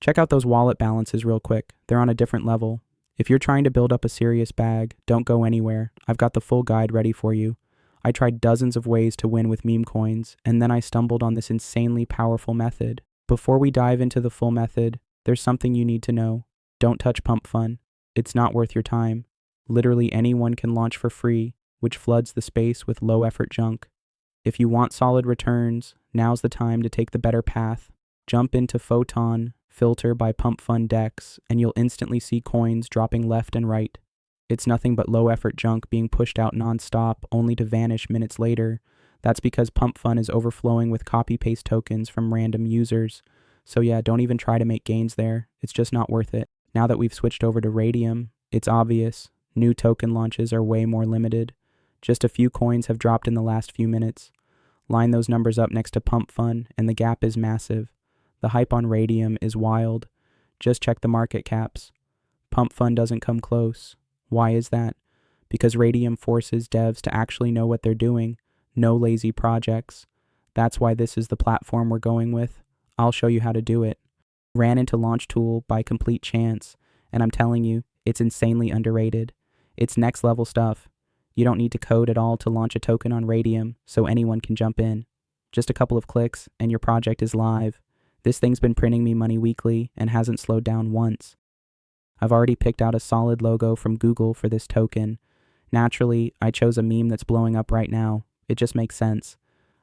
Check out those wallet balances real quick. They're on a different level. If you're trying to build up a serious bag, don't go anywhere. I've got the full guide ready for you. I tried dozens of ways to win with meme coins, and then I stumbled on this insanely powerful method. Before we dive into the full method, there's something you need to know. Don't touch Pump Fun. It's not worth your time. Literally anyone can launch for free, which floods the space with low-effort junk. If you want solid returns, now's the time to take the better path. Jump into Photon, filter by Pump Fun Dex, and you'll instantly see coins dropping left and right. It's nothing but low-effort junk being pushed out non-stop, only to vanish minutes later. That's because Pump Fun is overflowing with copy-paste tokens from random users. So yeah, don't even try to make gains there. It's just not worth it. Now that we've switched over to Radium, it's obvious. New token launches are way more limited. Just a few coins have dropped in the last few minutes. Line those numbers up next to Pump Fun, and the gap is massive. The hype on Radium is wild. Just check the market caps. Pump Fun doesn't come close. Why is that? Because Radium forces devs to actually know what they're doing. No lazy projects. That's why this is the platform we're going with. I'll show you how to do it. Ran into Launchtool by complete chance, and I'm telling you, it's insanely underrated. It's next level stuff. You don't need to code at all to launch a token on Radium, so anyone can jump in. Just a couple of clicks, and your project is live. This thing's been printing me money weekly and hasn't slowed down once. I've already picked out a solid logo from Google for this token. Naturally, I chose a meme that's blowing up right now. It just makes sense.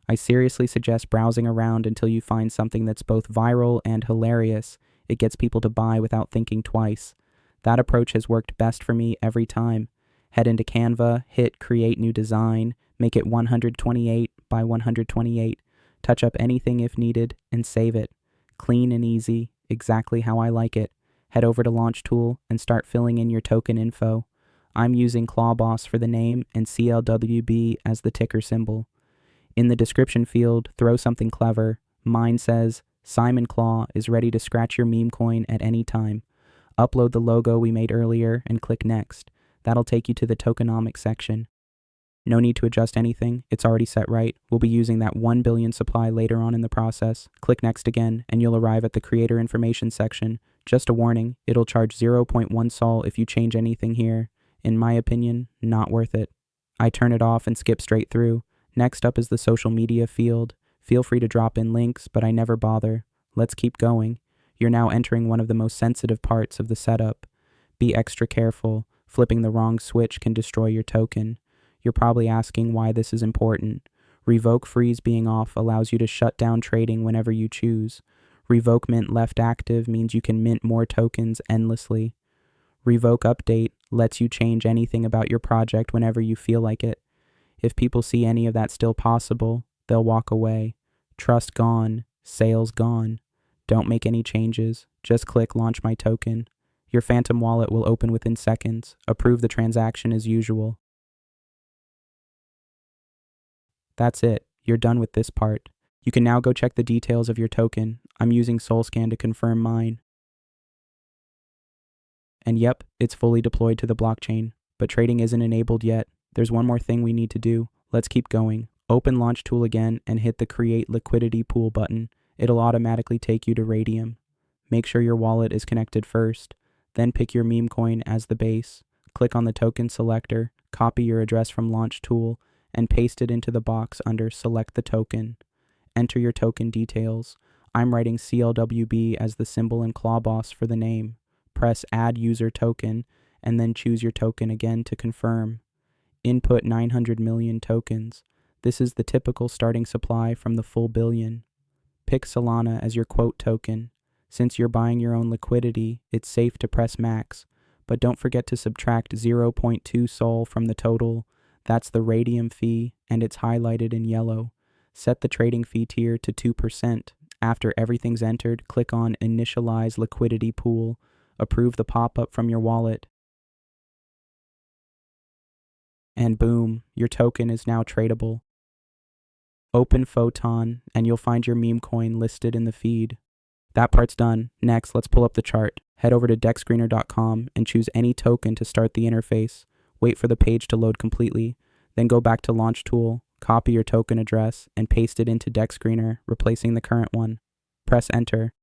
I seriously suggest browsing around until you find something that's both viral and hilarious. It gets people to buy without thinking twice. That approach has worked best for me every time. Head into Canva, hit Create New Design, make it 128 by 128, touch up anything if needed, and save it. Clean and easy, exactly how I like it. Head over to Launchtool and start filling in your token info. I'm using Clawboss for the name and CLWB as the ticker symbol. In the description field, throw something clever. Mine says, Simon Claw is ready to scratch your meme coin at any time. Upload the logo we made earlier and click Next. That'll take you to the tokenomics section. No need to adjust anything, it's already set right. We'll be using that 1 billion supply later on in the process. Click Next again, and you'll arrive at the creator information section. Just a warning, it'll charge 0.1 sol if you change anything here. In my opinion, not worth it. I turn it off and skip straight through. Next up is the social media field. Feel free to drop in links, but I never bother. Let's keep going. You're now entering one of the most sensitive parts of the setup. Be extra careful. Flipping the wrong switch can destroy your token. You're probably asking why this is important. Revoke freeze being off allows you to shut down trading whenever you choose. Revoke mint left active means you can mint more tokens endlessly. Revoke update lets you change anything about your project whenever you feel like it. If people see any of that still possible, they'll walk away. Trust gone, sales gone. Don't make any changes, just click Launch My Token. Your Phantom wallet will open within seconds. Approve the transaction as usual. That's it. You're done with this part. You can now go check the details of your token. I'm using SolScan to confirm mine. And yep, it's fully deployed to the blockchain, but trading isn't enabled yet. There's one more thing we need to do. Let's keep going. Open Launchtool again and hit the Create Liquidity Pool button. It'll automatically take you to Radium. Make sure your wallet is connected first. Then pick your meme coin as the base. Click on the token selector, copy your address from Launchtool, and paste it into the box under Select the Token. Enter your token details. I'm writing CLWB as the symbol and Clawboss for the name. Press Add User Token, and then choose your token again to confirm. Input 900 million tokens. This is the typical starting supply from the full billion. Pick Solana as your quote token. Since you're buying your own liquidity, it's safe to press max, but don't forget to subtract 0.2 sol from the total. That's the Radium fee, and it's highlighted in yellow. Set the trading fee tier to 2%. After everything's entered, click on Initialize Liquidity Pool. Approve the pop-up from your wallet. And boom, your token is now tradable. Open Photon, and you'll find your meme coin listed in the feed. That part's done. Next, let's pull up the chart. Head over to dexscreener.com and choose any token to start the interface. Wait for the page to load completely. Then go back to Launchtool, copy your token address, and paste it into DexScreener, replacing the current one. Press Enter.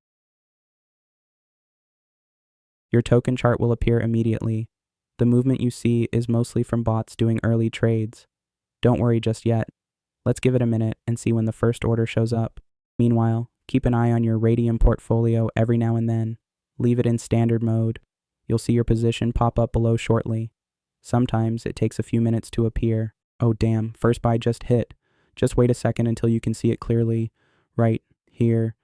Your token chart will appear immediately. The movement you see is mostly from bots doing early trades. Don't worry just yet. Let's give it a minute and see when the first order shows up. Meanwhile, keep an eye on your Radium portfolio every now and then. Leave it in standard mode. You'll see your position pop up below shortly. Sometimes it takes a few minutes to appear. Oh damn, first buy just hit. Just wait a second until you can see it clearly. Right here.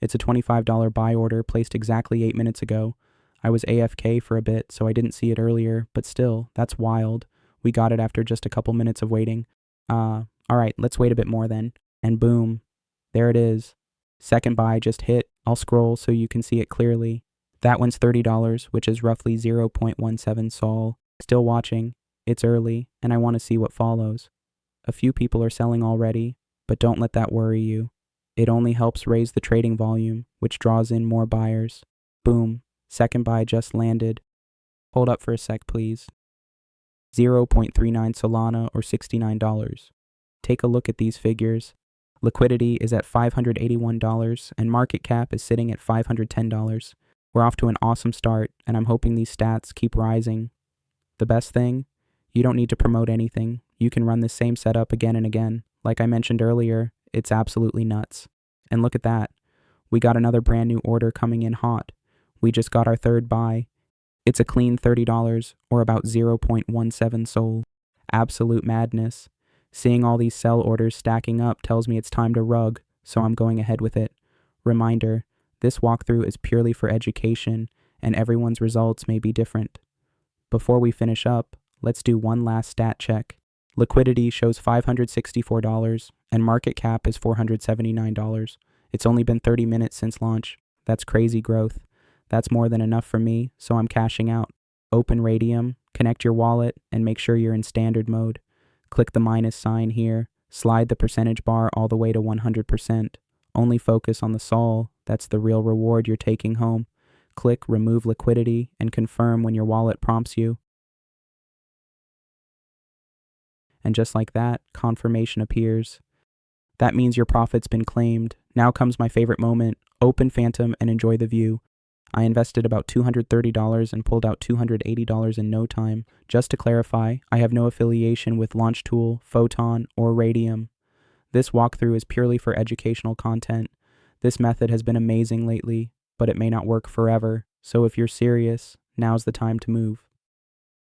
It's a $25 buy order placed exactly 8 minutes ago. I was AFK for a bit, so I didn't see it earlier, but still, that's wild. We got it after just a couple minutes of waiting. Alright, let's wait a bit more then. And boom, there it is. Second buy just hit. I'll scroll so you can see it clearly. That one's $30, which is roughly 0.17 sol. Still watching. It's early, and I want to see what follows. A few people are selling already, but don't let that worry you. It only helps raise the trading volume, which draws in more buyers. Boom. Second buy just landed. Hold up for a sec, please. 0.39 Solana or $69. Take a look at these figures. Liquidity is at $581 and market cap is sitting at $510. We're off to an awesome start, and I'm hoping these stats keep rising. The best thing? You don't need to promote anything. You can run this same setup again and again. Like I mentioned earlier, it's absolutely nuts. And look at that. We got another brand new order coming in hot. We just got our third buy. It's a clean $30 or about 0.17 sol. Absolute madness. Seeing all these sell orders stacking up tells me it's time to rug, so I'm going ahead with it. Reminder, this walkthrough is purely for education, and everyone's results may be different. Before we finish up, let's do one last stat check. Liquidity shows $564, and market cap is $479. It's only been 30 minutes since launch. That's crazy growth. That's more than enough for me, so I'm cashing out. Open Radium, connect your wallet, and make sure you're in standard mode. Click the minus sign here, slide the percentage bar all the way to 100%. Only focus on the sol, that's the real reward you're taking home. Click Remove Liquidity and confirm when your wallet prompts you. And just like that, confirmation appears. That means your profit's been claimed. Now comes my favorite moment. Open Phantom and enjoy the view. I invested about $230 and pulled out $280 in no time. Just to clarify, I have no affiliation with LaunchTool, Photon, or Radium. This walkthrough is purely for educational content. This method has been amazing lately, but it may not work forever, so if you're serious, now's the time to move.